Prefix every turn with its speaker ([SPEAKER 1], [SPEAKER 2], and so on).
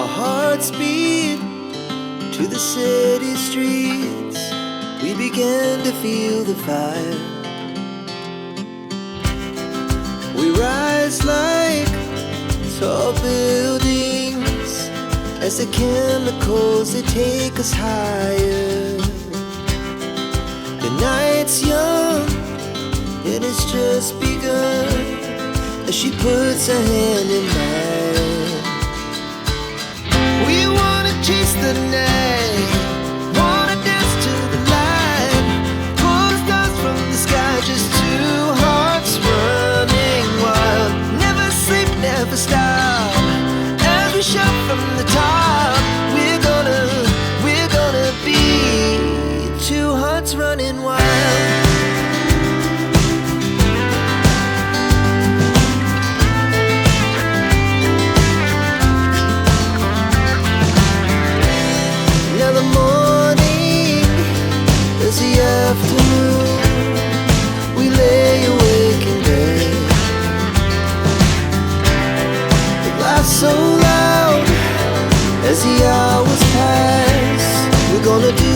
[SPEAKER 1] Our hearts beat to the city streets. We began to feel the fire. We rise like tall buildings as the chemicals, they take us higher. The night's young and it's just begun as she puts her hand in mine. We wanna chase the night, wanna dance to the light, pull the stars from the sky, just two hearts running wild. Never sleep, never stop, as we shout from the top. We're gonna be two hearts running wild. Now the morning is the afternoon. We lay awake in bed. The laughs so loud as the hours pass. We're gonna do